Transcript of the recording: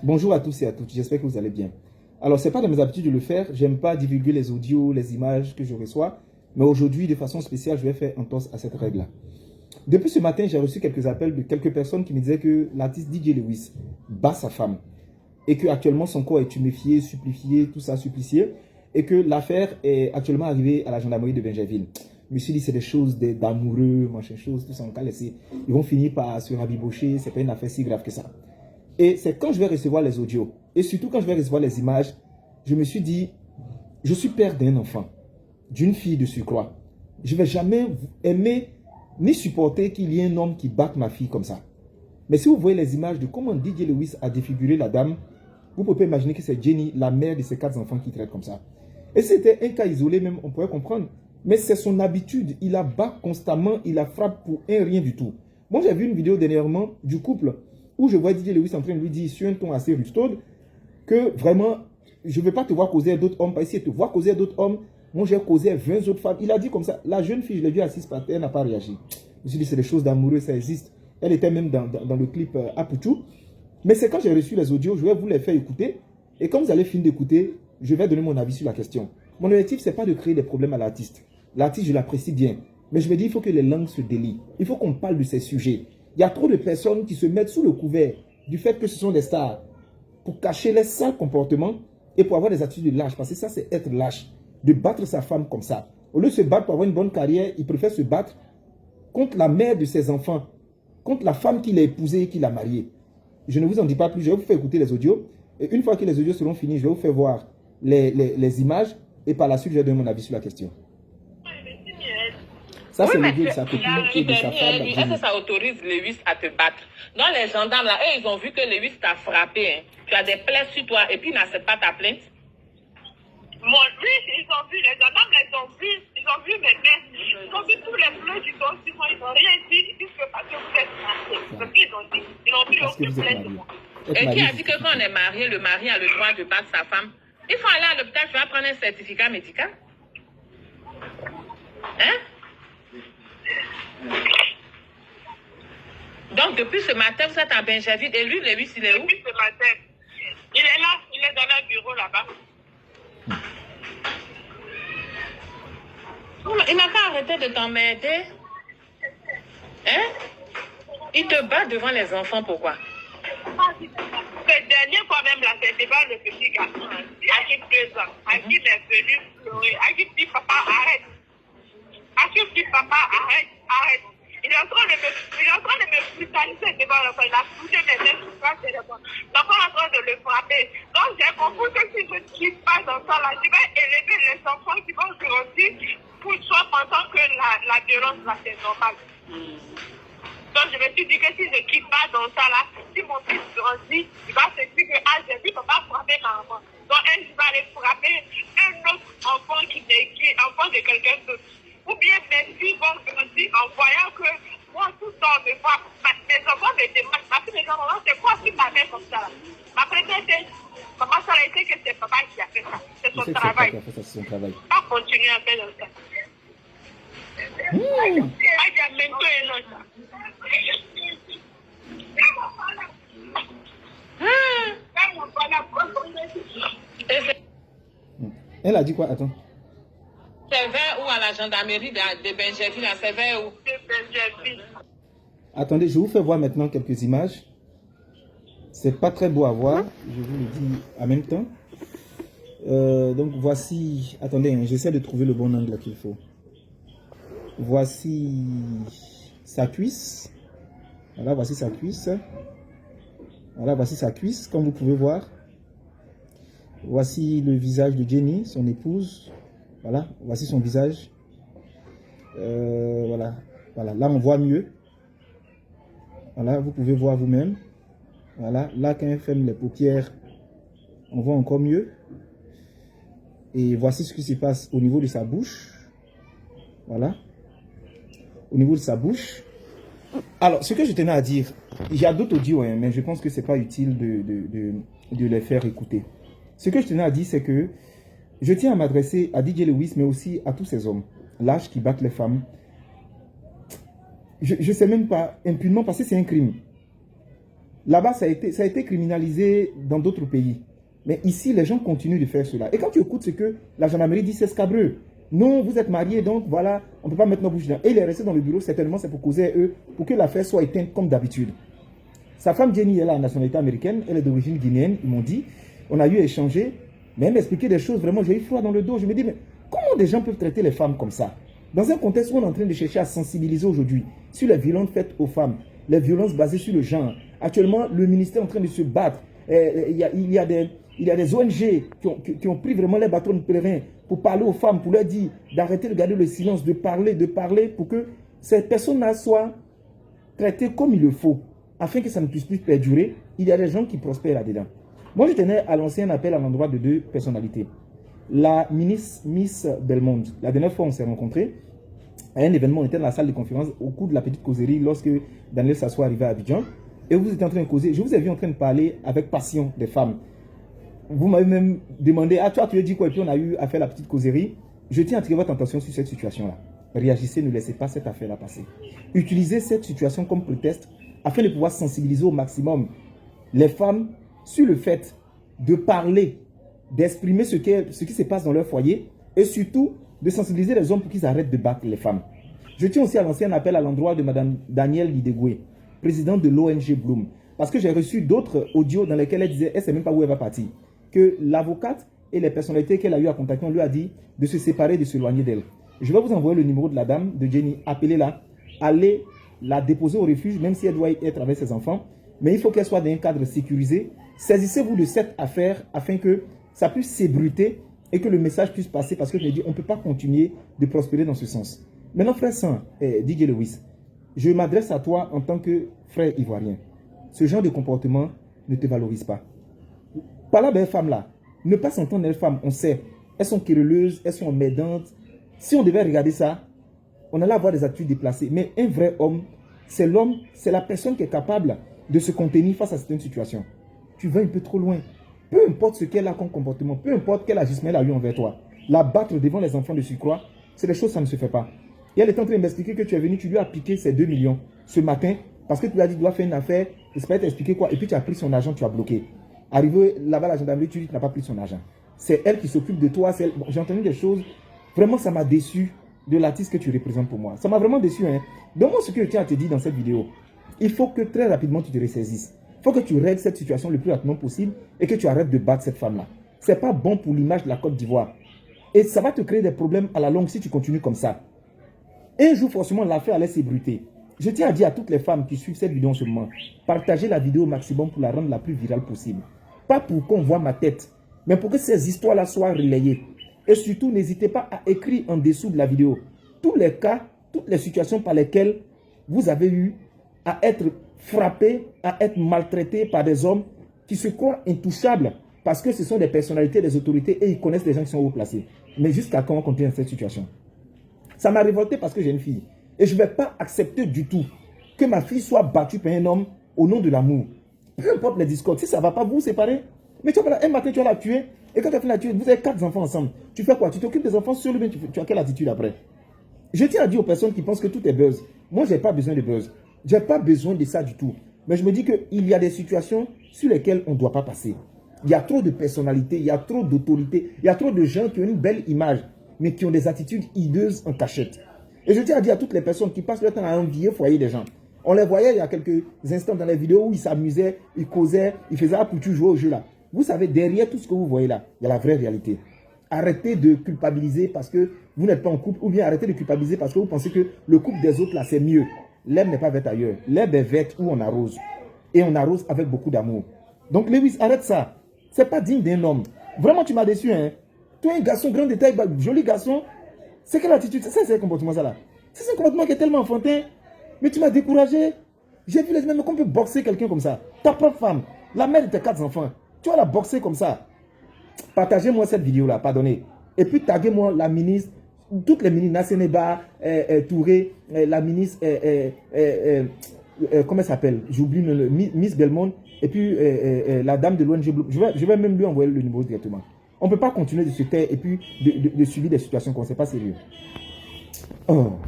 Bonjour à tous et à toutes, j'espère que vous allez bien. Alors, ce n'est pas de mes habitudes de le faire, j'aime pas divulguer les audios, les images que je reçois, mais aujourd'hui, de façon spéciale, je vais faire entorse à cette règle-là. Depuis ce matin, j'ai reçu quelques appels de quelques personnes qui me disaient que l'artiste DJ Lewis bat sa femme et qu'actuellement son corps est tuméfié, supplifié, tout ça, supplicié, et que l'affaire est actuellement arrivée à la gendarmerie de Bingerville. Je me suis dit, c'est des choses d'amoureux, machin chose, tout ça, on va laisser. Ils vont finir par se rabibocher, c'est pas une affaire si grave que ça. Et c'est quand je vais recevoir les audios, et surtout quand je vais recevoir les images, je me suis dit, je suis père d'un enfant, d'une fille de surcroît. Je ne vais jamais aimer ni supporter qu'il y ait un homme qui batte ma fille comme ça. Mais si vous voyez les images de comment DJ Lewis a défiguré la dame, vous pouvez imaginer que c'est Jenny, la mère de ces 4 enfants, qui traite comme ça. Et si c'était un cas isolé même, on pourrait comprendre. Mais c'est son habitude, il la bat constamment, il la frappe pour un rien du tout. Moi j'ai vu une vidéo dernièrement du couple où je vois DJ Lewis en train de lui dire sur un ton assez rustode que vraiment, je ne veux pas te voir causer d'autres hommes, parce que si te voir causer d'autres hommes, moi j'ai causé 20 autres femmes. Il a dit comme ça, la jeune fille, je l'ai vue assise par terre, elle n'a pas réagi. Je me suis dit, c'est des choses d'amoureux, ça existe. Elle était même dans le clip Apuchou. Mais c'est quand j'ai reçu les audios, je vais vous les faire écouter. Et quand vous allez finir d'écouter, je vais donner mon avis sur la question. Mon objectif, ce n'est pas de créer des problèmes à l'artiste. L'artiste, je l'apprécie bien. Mais je me dis, il faut que les langues se délient. Il faut qu'on parle de ces sujets. Il y a trop de personnes qui se mettent sous le couvert du fait que ce sont des stars pour cacher les sales comportements et pour avoir des attitudes lâches. Parce que ça, c'est être lâche. De battre sa femme comme ça. Au lieu de se battre pour avoir une bonne carrière, il préfère se battre contre la mère de ses enfants, contre la femme qu'il a épousée et qu'il a mariée. Je ne vous en dis pas plus, je vais vous faire écouter les audios. Et une fois que les audios seront finis, je vais vous faire voir les images. Et par la suite, je vais donner mon avis sur la question. Ça, Oui, c'est mais l'audio de sa copine et de sa femme. est-ce que ça autorise Lewis à te battre? Non, les gendarmes, là, eux, ils ont vu que Lewis t'a frappé. Hein. Tu as des plaies sur toi et puis ils n'acceptent pas ta plainte. Moi, oui, ils ont vu, les gendarmes, ils ont vu mes mains. Ils ont vu tous les bleus du dos, ils n'ont rien dit, ils disent que parce que vous êtes mariés. C'est ce qu'ils ont dit. Ils n'ont vu aucune plainte de moi. Et qui a dit que quand on est marié, le mari a le droit de battre sa femme? Il faut aller à l'hôpital, tu vas prendre un certificat médical. Hein? Donc, depuis ce matin, vous êtes à Bingerville. Et lui, Lewis, il est où? Depuis ce matin, il est là, il est dans le bureau là-bas. Il n'a pas arrêté de t'emmerder. Hein? Il te bat devant les enfants, pourquoi? Cette dernière fois même, là, c'était pas le petit garçon, à qui 2 ans, à qui il est venu pleurer, à qui dit papa, arrête. À qui dit papa, arrête, arrête. Il est en train de me brutaliser devant l'enfant. Il a poussé mes mains sur le téléphone. L'enfant est en train de le frapper. Donc j'ai compris que si je ne quitte pas dans ça, là, je vais élever les enfants qui vont grandir pour soi pensant que la violence, là, c'est normal. Donc je me suis dit que si je ne quitte pas dans ça, là, si mon fils grandit, il va se dire que j'ai vu papa frapper ma maman. Donc elle va aller frapper un autre enfant qui est enfant de quelqu'un d'autre. Ou bien mes filles vont grandir en voyant que moi, tout le temps, mes enfants me demandent, ma fille me demande, c'est quoi si ma mère comme ça là? Ma première c'est, maman, ça a été que c'est papa qui a fait ça. C'est son travail. C'est son travail. Pas continuer à faire ça. Elle a dit quoi? Attends. C'est vers où à la gendarmerie de Bingerville? C'est vers où? De Bingerville. Attendez, je vous fais voir maintenant quelques images. C'est pas très beau à voir, je vous le dis en même temps. Donc voici, attendez, hein, j'essaie de trouver le bon angle qu'il faut. Voici sa cuisse. Voilà, voici sa cuisse. Voilà, voici sa cuisse, comme vous pouvez voir. Voici le visage de Jenny, son épouse. Voilà, voici son visage. Voilà, voilà, là on voit mieux. Voilà, vous pouvez voir vous-même. Voilà, là quand elle ferme les paupières, on voit encore mieux. Et voici ce qui se passe au niveau de sa bouche. Voilà. Au niveau de sa bouche. Alors, ce que je tenais à dire, il y a d'autres audios, hein, mais je pense que ce n'est pas utile de les faire écouter. Ce que je tenais à dire, c'est que je tiens à m'adresser à DJ Lewis, mais aussi à tous ces hommes lâches qui battent les femmes. Je ne sais même pas, impunément, parce que c'est un crime. Là-bas, ça a été criminalisé dans d'autres pays. Mais ici, les gens continuent de faire cela. Et quand tu écoutes ce que la gendarmerie dit, c'est scabreux. Non, vous êtes mariés, donc voilà, on ne peut pas mettre nos bouches dedans. Et il est resté dans le bureau, certainement, c'est pour causer à eux, pour que l'affaire soit éteinte comme d'habitude. Sa femme Jenny, elle a la nationalité américaine, elle est d'origine guinéenne, ils m'ont dit, on a eu à échanger, mais elle m'expliquait des choses, vraiment, j'ai eu froid dans le dos. Je me dis, mais comment des gens peuvent traiter les femmes comme ça? Dans un contexte où on est en train de chercher à sensibiliser aujourd'hui sur les violences faites aux femmes, les violences basées sur le genre. Actuellement, le ministère est en train de se battre. Il y a des ONG qui ont pris vraiment les bâtons de pèlerin pour parler aux femmes, pour leur dire d'arrêter de garder le silence, de parler pour que ces personnes-là soient traitées comme il le faut, afin que ça ne puisse plus perdurer. Il y a des gens qui prospèrent là-dedans. Moi, je tenais à lancer un appel à l'endroit de deux personnalités. La Miss Belmond, la dernière fois on s'est rencontrés, à un événement, on était dans la salle de conférence au cours de la petite causerie lorsque Daniel Sassou arrivait à Abidjan. Et vous étiez en train de causer. Je vous ai vu en train de parler avec passion des femmes. Vous m'avez même demandé, ah toi tu as dit quoi? Et puis on a eu à faire la petite causerie. Je tiens à attirer votre attention sur cette situation-là. Réagissez, ne laissez pas cette affaire-là passer. Utilisez cette situation comme prétexte afin de pouvoir sensibiliser au maximum les femmes sur le fait de parler, d'exprimer ce qui se passe dans leur foyer et surtout de sensibiliser les hommes pour qu'ils arrêtent de battre les femmes. Je tiens aussi à lancer un appel à l'endroit de Mme Danielle Lidegoué, présidente de l'ONG Bloom, parce que j'ai reçu d'autres audios dans lesquels elle disait, elle ne sait même pas où elle va partir, que l'avocate et les personnalités qu'elle a eu à contacter, on lui a dit de se séparer, de s'éloigner d'elle. Je vais vous envoyer le numéro de la dame, de Jenny, appelez-la, allez la déposer au refuge, même si elle doit être avec ses enfants, mais il faut qu'elle soit dans un cadre sécurisé. Saisissez-vous de cette affaire afin que ça puisse s'ébruiter et que le message puisse passer, parce que je dis, on ne peut pas continuer de prospérer dans ce sens. Maintenant, frère Saint, DJ Lewis, je m'adresse à toi en tant que frère ivoirien. Ce genre de comportement ne te valorise pas. Par là, belles femmes-là, ne pas s'entendre les femmes, on sait, elles sont querelleuses, elles sont emmerdantes. Si on devait regarder ça, on allait avoir des attitudes déplacées. Mais un vrai homme, c'est l'homme, c'est la personne qui est capable de se contenir face à certaines situations. Tu vas un peu trop loin. Peu importe ce qu'elle a comme comportement, peu importe quel agissement elle a eu envers toi, la battre devant les enfants de surcroît, c'est des choses, ça ne se fait pas. Et elle est en train de m'expliquer que tu es venu, tu lui as piqué ses 2 millions ce matin, parce que tu lui as dit, tu dois faire une affaire, je sais pas t'expliquer quoi, et puis tu as pris son argent, tu as bloqué. Arrivé là-bas à la gendarmerie, tu dis que tu n'as pas pris son argent. C'est elle qui s'occupe de toi. Bon, j'ai entendu des choses, vraiment ça m'a déçu de l'artiste que tu représentes pour moi. Ça m'a vraiment déçu. Donne-moi ce que je tiens à te dire dans cette vidéo. Il faut que très rapidement tu te ressaisisses. Il faut que tu règles cette situation le plus rapidement possible et que tu arrêtes de battre cette femme-là. Ce n'est pas bon pour l'image de la Côte d'Ivoire. Et ça va te créer des problèmes à la longue si tu continues comme ça. Un jour, forcément, l'affaire allait s'ébruiter. Je tiens à dire à toutes les femmes qui suivent cette vidéo en ce moment, partagez la vidéo au maximum pour la rendre la plus virale possible. Pas pour qu'on voit ma tête, mais pour que ces histoires-là soient relayées. Et surtout, n'hésitez pas à écrire en dessous de la vidéo tous les cas, toutes les situations par lesquelles vous avez eu à être frappé, à être maltraité par des hommes qui se croient intouchables parce que ce sont des personnalités, des autorités et ils connaissent des gens qui sont haut placés. Mais jusqu'à quand on continue dans cette situation? Ça m'a révolté parce que j'ai une fille. Et je ne vais pas accepter du tout que ma fille soit battue par un homme au nom de l'amour. Peu importe les discordes, si ça ne va pas, vous séparer. Mais tu vas un matin, tu vas la tuer. Et quand tu as fait la tuer, vous avez 4 enfants ensemble. Tu fais quoi? Tu t'occupes des enfants seul, mais tu as quelle attitude après? Je tiens à dire aux personnes qui pensent que tout est buzz. Moi, je n'ai pas besoin de buzz. Je n'ai pas besoin de ça du tout. Mais je me dis qu'il y a des situations sur lesquelles on ne doit pas passer. Il y a trop de personnalités, il y a trop d'autorités, il y a trop de gens qui ont une belle image, mais qui ont des attitudes hideuses en cachette. Et je tiens à dire à toutes les personnes qui passent leur temps à envier foyer des gens. On les voyait il y a quelques instants dans les vidéos où ils s'amusaient, ils causaient, ils faisaient pour tu jouer au jeu là. Vous savez, derrière tout ce que vous voyez là, il y a la vraie réalité. Arrêtez de culpabiliser parce que vous n'êtes pas en couple, ou bien arrêtez de culpabiliser parce que vous pensez que le couple des autres là c'est mieux. L'herbe n'est pas verte ailleurs. L'herbe est verte où on arrose. Et on arrose avec beaucoup d'amour. Donc Lewis, arrête ça. C'est pas digne d'un homme. Vraiment, tu m'as déçu, hein. Toi, un garçon grand de taille, joli garçon. C'est quelle attitude? C'est un comportement ça là. C'est un comportement qui est tellement enfantin. Mais tu m'as découragé. J'ai vu les gens, mais qu'on peut boxer quelqu'un comme ça. Ta propre femme, la mère de tes 4 enfants. Tu vas la boxer comme ça. Partagez-moi cette vidéo là, pardonnez. Et puis taguez-moi la ministre, toutes les ministres, Nasseneba, Touré, la ministre, comment elle s'appelle? J'oublie le Miss Belmond. Et puis la dame de l'ONG Blue. Je vais même lui envoyer le numéro directement. On ne peut pas continuer de se taire et puis de subir des situations qu'on ne sait pas sérieux. Oh.